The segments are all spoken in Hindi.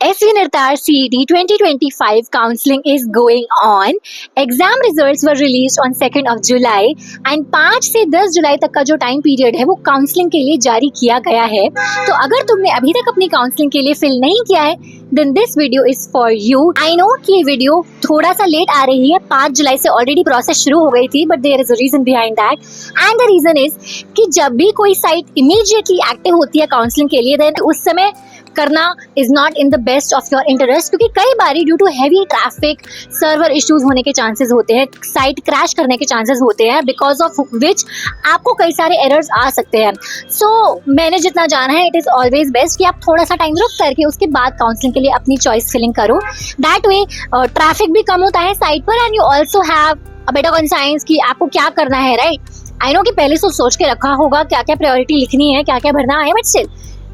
SV Nirtar CET 2025 counseling is going on. Exam results were released on 2nd of July and 5 से 10 जुलाई तक का जो टाइम पीरियड है वो काउंसलिंग के लिए जारी किया गया है। तो अगर तुमने अभी तक अपनी काउंसलिंग के लिए फिल नहीं किया है then this video is for you. I know कि ये वीडियो थोड़ा सा लेट आ रही है, 5 जुलाई से ऑलरेडी प्रोसेस शुरू हो गई थी, but there is a reason behind that and the reason is कि जब भी कोई साइट इमीडिएटली एक्टिव होती है काउंसलिंग के लिए देन उस समय करना is not in the best of your interest, क्योंकि कई बारी due to heavy traffic server issues होने के चांसेस होते हैं, साइट क्रैश करने के चांसेस होते हैं, बिकॉज ऑफ विच आपको कई सारे एरर्स आ सकते हैं। सो मैंने जितना जाना है इट इज ऑलवेज बेस्ट कि आप थोड़ा सा टाइम रुक करके उसके बाद काउंसलिंग के लिए अपनी चॉइस फिलिंग करो। दैट वे ट्रैफिक भी कम होता है साइट पर and you also have a better conscience कि आपको क्या करना है, राइट। आई नो कि पहले सोच के रखा होगा क्या क्या प्रायोरिटी लिखनी है, क्या क्या भरना है, बट स्टिल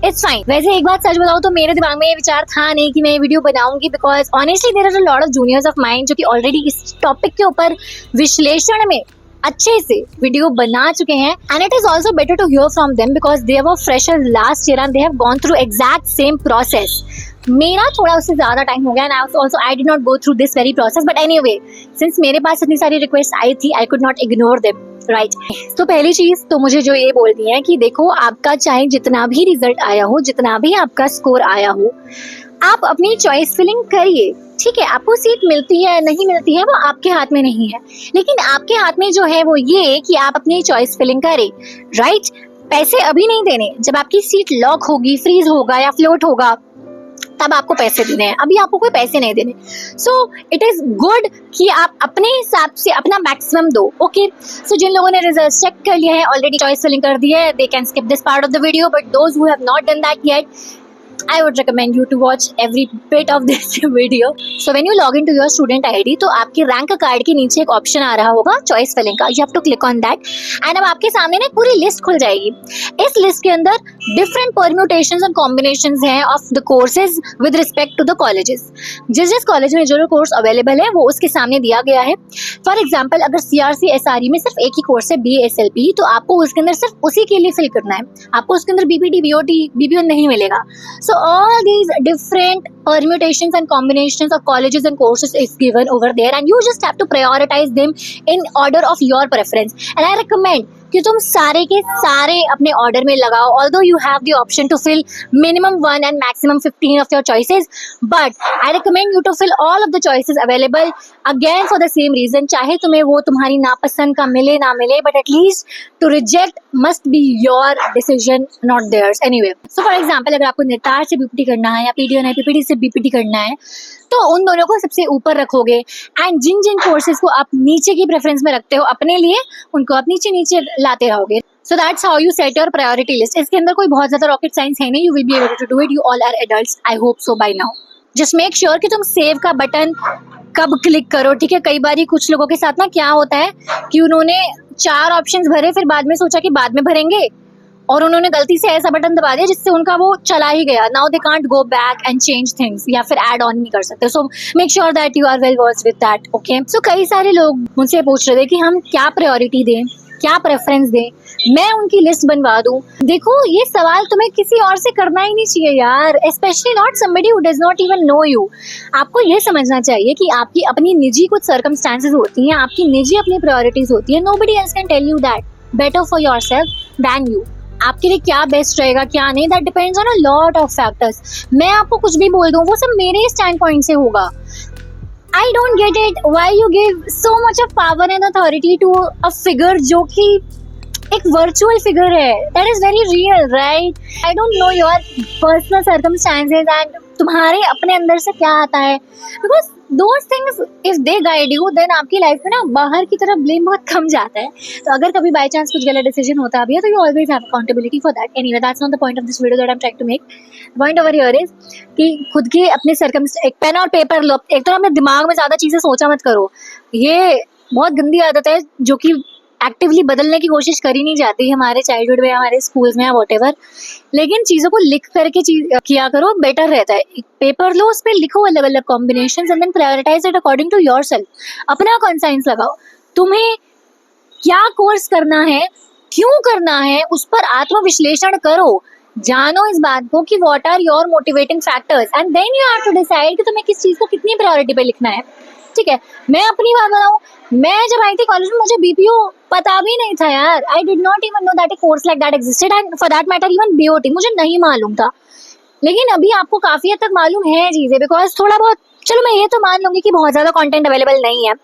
इट्स फाइन। वैसे एक बात सच बताऊं तो मेरे दिमाग में ये विचार था नहीं कि मैं ये वीडियो बनाऊंगी, because honestly there are a lot of juniors of mine जो कि ऑलरेडी इस टॉपिक के ऊपर विश्लेषण में अच्छे से वीडियो बना चुके हैं and it is also better to hear from them because they were fresher last year and they have gone through exact same process. मेरा थोड़ा उससे ज्यादा टाइम हो गया and also I did not go through this very process, but anyway since मेरे पास इतनी सारी रिक्वेस्ट आई थी I could not ignore them, right. तो पहली चीज तो मुझे जो ये बोलनी है कि देखो आपका चाहे जितना भी रिजल्ट आया हो, जितना भी आपका स्कोर आया हो, आप अपनी चॉइस फिलिंग करिए, ठीक है। आपको सीट मिलती है नहीं मिलती है वो आपके हाथ में नहीं है, लेकिन आपके हाथ में जो है वो ये कि आप अपनी चॉइस फिलिंग करें, राइट। पैसे अभी नहीं देने, जब आपकी सीट लॉक होगी, फ्रीज होगा या फ्लोट होगा तब आपको पैसे देने हैं, अभी आपको कोई पैसे नहीं देने। सो इट इज गुड कि आप अपने हिसाब से अपना मैक्सिमम दो, ओके। सो जिन लोगों ने रिजल्ट चेक कर लिया है, ऑलरेडी चॉइस फिलिंग कर दी है, they can skip this part of the video, but those who have not done that yet I would recommend you to watch every bit of this video. So when you log into your student ID, तो आपके रैंक कार्ड के नीचे एक ऑप्शन आ रहा होगा चॉइस फिलिंग का, you have to click on that and अब आपके सामने ना पूरी लिस्ट खुल जाएगी। इस लिस्ट के अंदर डिफरेंट परम्यूटेशंस एंड कॉम्बिनेशंस हैं of the courses with respect to the colleges. जिस कॉलेज में जो कोर्स अवेलेबल है वो उसके सामने दिया गया है। फॉर एग्जाम्पल अगर CRC SRE में सिर्फ एक ही कोर्स है BSLP, तो आपको उसके अंदर सिर्फ उसी के लिए फिल करना है, आपको उसके अंदर BPT BOT BPO नहीं मिलेगा। So all these different permutations and combinations of colleges and courses is given over there and you just have to prioritize them in order of your preference and I recommend कि तुम सारे के सारे अपने ऑर्डर में लगाओ। Although you have the option to fill minimum 1 and maximum 15 of your choices, but I recommend you to fill all of the choices available again for the same reason। चाहे तुम्हें वो तुम्हारी नापसंद का मिले ना मिले, but at least to reject must be your decision, not theirs anyway। So for example अगर आपको निर्तार से BPT करना है या PDN PPT से BPT करना है तो उन दोनों को सबसे ऊपर रखोगे एंड जिन जिन कोर्सेज को आप नीचे की प्रेफरेंस में रखते हो अपने लिए उनको आप नीचे नीचे लाते रहोगे। So that's how you set your priority list. इसके अंदर कोई बहुत ज्यादा रॉकेट साइंस है नहीं, you will be able to do it, you all are adults, I hope so by now. Just make sure कि तुम सेव का बटन कब क्लिक करो, ठीक है। कई बार कुछ लोगों के साथ ना क्या होता है कि उन्होंने 4 ऑप्शंस भरे, फिर बाद में सोचा कि बाद में भरेंगे और उन्होंने गलती से ऐसा बटन दबा दिया जिससे उनका वो चला ही गया। Now they can't go back and change things या फिर ऐड ऑन नहीं कर सकते। So make sure that you are well versed with that, okay. So कई सारे लोग मुझसे पूछ रहे थे कि हम क्या प्रायोरिटी दें, क्या प्रेफरेंस दें, मैं उनकी लिस्ट बनवा दूं। देखो ये सवाल तुम्हें किसी और से करना ही नहीं चाहिए यार, specially not somebody who does not even know you. आपको ये समझना चाहिए कि आपकी अपनी निजी कुछ सर्कमस्टांसेस होती हैं, आपकी निजी अपनी प्रायोरिटीज होती है। Nobody else can tell you that better for yourself than you. आपके लिए क्या बेस्ट रहेगा क्या नहीं, that depends on a lot of factors. मैं आपको कुछ भी बोल दूं वो सब मेरे स्टैंड पॉइंट से होगा। I don't get it why you give so much of power and authority to a figure जो कि एक वर्चुअल फिगर है, that is very real, right. I don't know your personal circumstances and तुम्हारे अपने अंदर से क्या आता है, because those things if they guide you then आपकी लाइफ में ना बाहर की तरफ ब्लेम बहुत कम जाता है। तो अगर कभी बाय चांस कुछ गलत डिसीजन होता भी है तो you always have accountability for that. Anyway that's not the point of this video that I am trying to make. Point over here is कि खुद के अपने एक पेन और पेपर लो। एक तो अपने दिमाग में ज्यादा चीजें सोचा मत करो, ये बहुत गंदी आदत है जो कि एक्टिवली बदलने की कोशिश करी नहीं जाती हमारे चाइल्डहुड में, हमारे स्कूल्स में या वॉटेवर। लेकिन चीज़ों को लिख करके किया करो, बेटर रहता है। एक पेपर लो, उस पर लिखो अलग अलग combinations and then prioritize it according to yourself. अपना कॉन्साइंस लगाओ, तुम्हें क्या कोर्स करना है, क्यों करना है, उस पर आत्मविश्लेषण करो। जानो इस बात को कि what are your motivating factors and then you have to decide कि तुम्हें किस चीज को कितनी प्रायोरिटी पे लिखना है। ठीक है, मैं अपनी बात बताऊं, मैं जब आई थी कॉलेज में मुझे बीपीओ पता भी नहीं था यार। आई did not even know that A course like that existed and for that matter even BOT मुझे नहीं मालूम था। लेकिन अभी आपको काफी हद तक मालूम है चीजें, बिकॉज थोड़ा बहुत, चलो मैं ये तो मान लूंगी कि बहुत ज्यादा कंटेंट अवेलेबल नहीं है,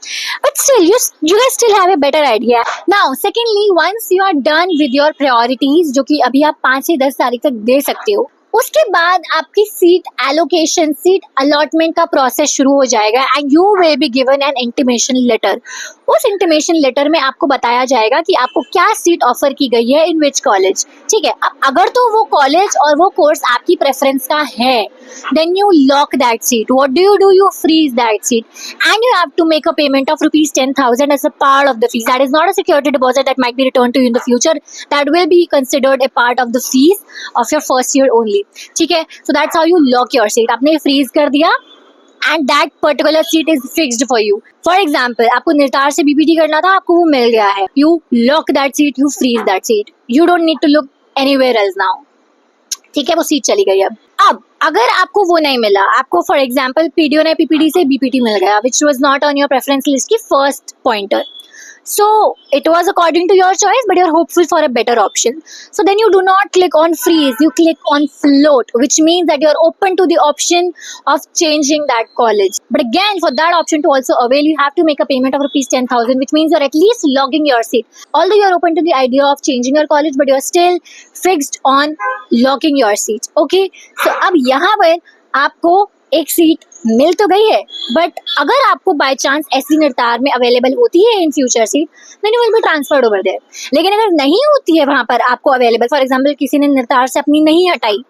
but still you guys still have a better idea. Now secondly, once you are done with your priorities, जो कि अभी आप 5 से 10 तारीख तक दे सकते हो, उसके बाद आपकी सीट एलोकेशन, सीट अलॉटमेंट का प्रोसेस शुरू हो जाएगा and you will be given an intimation letter. उस इंटीमेशन लेटर में आपको बताया जाएगा कि आपको क्या सीट ऑफर की गई है इन विच कॉलेज। ठीक है, अब अगर तो वो कॉलेज और वो कोर्स आपकी प्रेफरेंस का है, then you lock that seat. What do? You freeze that seat and you have to make a payment of rupees 10,000 as a part of the fees. That is not a security deposit that might be returned to you in the future. That will be considered a part of the fees of your first year only. ठीक है, so that's how you lock your seat. आपने freeze कर दिया and that particular seat is fixed for you. For example, आपको निर्तार से बीपीटी करना था, आपको वो मिल गया है. You lock that seat, you freeze that seat. You don't need to look anywhere else now. ठीक है, वो सीट चली गई। अब अगर आपको वो नहीं मिला, आपको फॉर एग्जाम्पल पीडीओ ने पीपीडी से बीपीटी मिल गया which was not on your preference list की first pointer, so it was according to your choice but you're hopeful for a better option, so then you do not click on freeze, you click on float, which means that you're open to the option of changing that college. But again, for that option to also avail, you have to make a payment of rupees 10,000, which means you're at least logging your seat. Although you're open to the idea of changing your college, but you're still fixed on locking your seat. Okay, so अब यहाँ पर आपको एक सीट मिल तो गई है, बट अगर आपको बाय चांस ऐसी निर्तार में अवेलेबल होती है in future seat, then you will be transferred over there. लेकिन अगर नहीं होती है वहां पर आपको अवेलेबल, फॉर एग्जांपल किसी ने निर्तार से अपनी नहीं हटाई,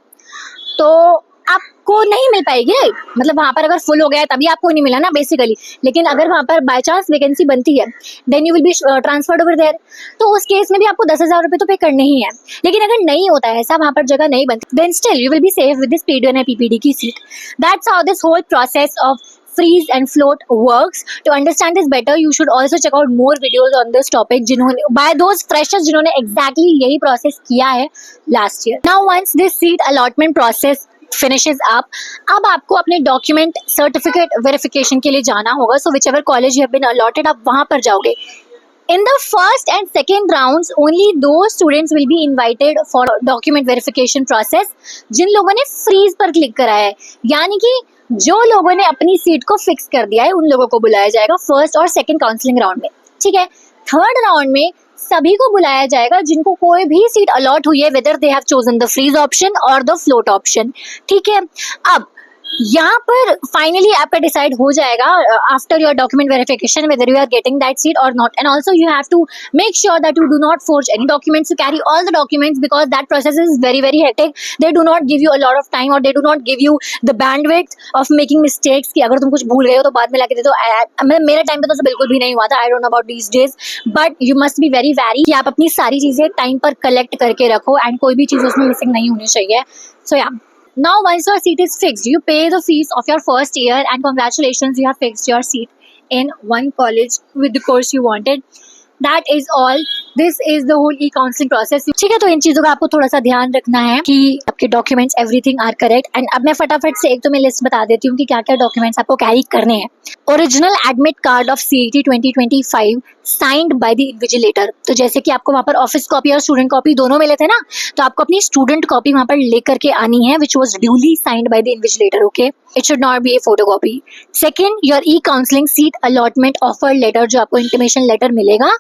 तो आपको नहीं मिल पाएगी, राइट? मतलब वहां पर अगर फुल हो गया है तभी आपको नहीं मिला ना बेसिकली। लेकिन अगर वहां पर बाय चांस वैकेंसी बनती है, then you will be transferred over there. तो उस केस में भी आपको 10,000 रुपए तो पे करने ही है। लेकिन अगर नहीं होता है ऐसा, वहां पर जगह नहीं बनती, then still you will be safe with this PDO and PPD की seat. That's how this whole process of freeze and float works. To understand this better, you should also check out more videos on this topic जिन्होंने by those freshers जिन्होंने exactly यही process किया है last year. Now once this seat allotment process finishes up, अब आपको अपने document certificate verification के लिए जाना होगा. So whichever college you have been allotted, आप वहाँ पर जाओगे. In the first and second rounds, only those students will be invited for document verification process जिन लोगों ने freeze पर click करा है, यानी कि जो लोगों ने अपनी सीट को फिक्स कर दिया है उन लोगों को बुलाया जाएगा फर्स्ट और सेकंड काउंसलिंग राउंड में। ठीक है, थर्ड राउंड में सभी को बुलाया जाएगा जिनको कोई भी सीट अलॉट हुई है, whether they have chosen the freeze option और द फ्लोट ऑप्शन। ठीक है, अब यहाँ पर फाइनली आपका डिसाइड हो जाएगा after your document verification whether you are getting that seat और not, and also you have to make sure that you do not forge any documents, you carry all the documents because that process is very very hectic. They do not give you a lot of time और they do not give you the bandwidth of making mistakes कि अगर तुम कुछ भूल गए हो तो बाद में लाके दे दो। मेरे टाइम पे तो बिल्कुल भी नहीं हुआ था, आई don't know about these days, but you must be very very कि आप अपनी सारी चीजें टाइम पर कलेक्ट करके रखो एंड कोई भी चीज उसमें मिसिंग नहीं होनी चाहिए। सो या now once your seat is fixed, you pay the fees of your first year and congratulations, you have fixed your seat in one college with the course you wanted. That is all. This is the whole e-counseling process. ठीक है, तो इन चीजों का आपको थोड़ा सा ध्यान रखना है कि आपके documents everything are correct. And अब मैं फटाफट से एक तो मैं लिस्ट बता देती हूँ कि क्या क्या डॉक्यूमेंट्स आपको कैरी करने हैं। Original admit card of CET 2025 signed by the invigilator. तो जैसे कि आपको वहाँ पर ऑफिस कॉपी और स्टूडेंट कॉपी दोनों मिले थे ना, तो आपको अपनी स्टूडेंट कॉपी वहाँ पर लेकर के आनी है which was duly signed by the invigilator. Okay, it should not be a photocopy. Second, your e-counseling seat allotment offer letter, जो आपको इंटीमेशन लेटर मिलेगा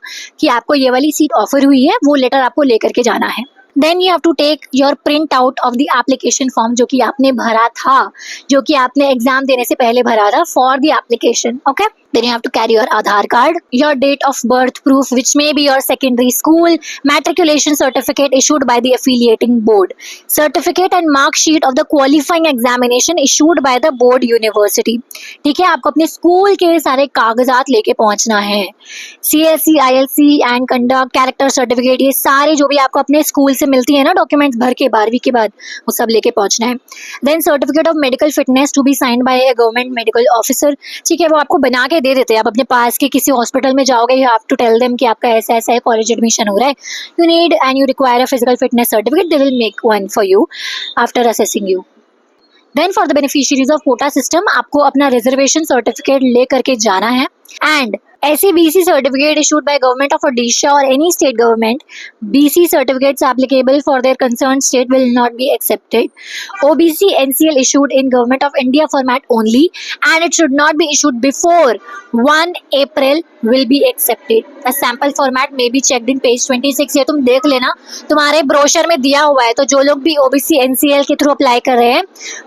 कि आपको ये वाली सीट ऑफर हुई है, वो लेटर आपको लेकर के जाना है। Then you have to take your print out of the application form जो कि आपने भरा था, जो कि आपने एग्जाम देने से पहले भरा था for the application. Okay, then you have to carry your Aadhaar card, your date of birth proof which may be your secondary school matriculation certificate issued by the affiliating board, certificate and mark sheet of the qualifying examination issued by the board university। ठीक है, आपको अपने स्कूल के सारे कागजात लेके पहुंचना है। CSC, ILC and conduct, character certificate, ये सारे जो भी आपको अपने स्कूल से मिलती है ना डॉक्यूमेंट्स भर के 12वीं के बाद, वो सब लेके पहुंचना है। Then certificate of medical fitness to be signed by a government medical officer, ठीक है, वो आपको बना के दे देते हैं। आप अपने पास के किसी हॉस्पिटल में जाओगे, you have to tell them कि आपका ऐसा ऐसा है, कॉलेज एडमिशन हो रहा है, you need and you require a physical fitness certificate, they will make one for you after assessing you. Then for the beneficiaries of quota system, आपको अपना रिजर्वेशन सर्टिफिकेट ले करके जाना है। And SCBC certificate issued by government of Odisha or any state government, BC certificates applicable for their concerned state will not be accepted. OBC NCL issued in government of India format only and it should not be issued before 1 April will be accepted. A sample format may be checked in page 26. ये तुम देख लेना, तुम्हारे ब्रोशर में दिया हुआ है, तो जो लोग भी OBC NCL के थ्रू अप्लाई कर रहे हैं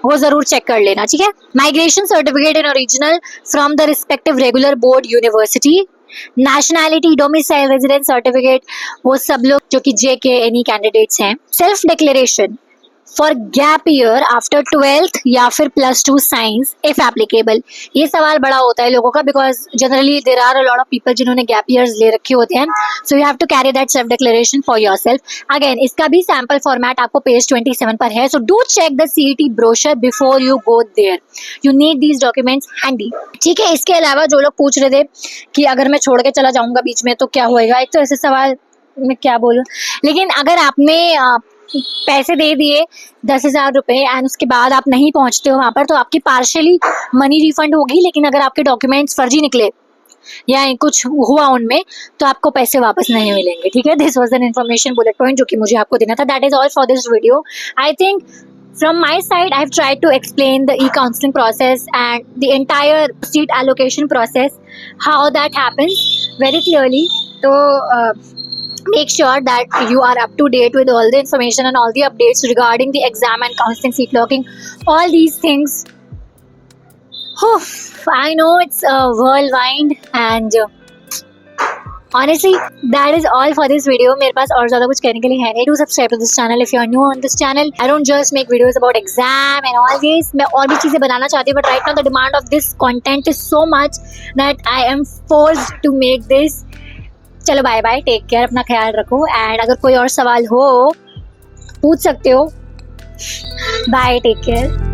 वो जरूर चेक कर लेना, ठीक है। Migration certificate in original from the respective regular board university, nationality domicile residence certificate, वो सब लोग जो कि JK एनी कैंडिडेट्स हैं। Self declaration for gap year after 12th या फिर +2 साइंस इफ एप्लीकेबल। ये सवाल बड़ा होता है लोगों का, because generally there are a lot of people जिन्होंने गैप ईयर्स ले रखे होते हैं, so you have to carry that self declaration for yourself. Again इसका भी सैम्पल फॉर्मेट आपको पेज 27 पर है, so do check the CET brochure before you go there, you need these documents handy, ठीक है। इसके अलावा जो लोग पूछ रहे थे कि अगर मैं छोड़ के चला जाऊंगा बीच में तो क्या होएगा, एक तो ऐसे सवाल मैं क्या बोलूं, लेकिन अगर आपने पैसे दे दिए 10,000 रुपए एंड उसके बाद आप नहीं पहुंचते हो वहां पर, तो आपकी पार्शियली मनी रिफंड होगी, लेकिन अगर आपके डॉक्यूमेंट्स फर्जी निकले या कुछ हुआ उनमें तो आपको पैसे वापस नहीं मिलेंगे, ठीक है। This was an information bullet point जो कि मुझे आपको देना था। That is all for this video. I think from my side I have tried to explain the e-counseling process and the entire seat allocation process, how that happens very clearly. So make sure that you are up to date with all the information and all the updates regarding the exam and counseling, seat locking, all these things. I know it's a whirlwind and honestly that is all for this video. मेरे पास और ज़्यादा कुछ कहने के लिए है नहीं। Do subscribe to this channel if you are new on this channel. I don't just make videos about exam and all this. मैं और भी चीज़ें बनाना चाहती हूँ, but right now the demand of this content is so much that I am forced to make this. चलो बाय बाय, टेक केयर, अपना ख्याल रखो, एंड अगर कोई और सवाल हो पूछ सकते हो। Bye, take care.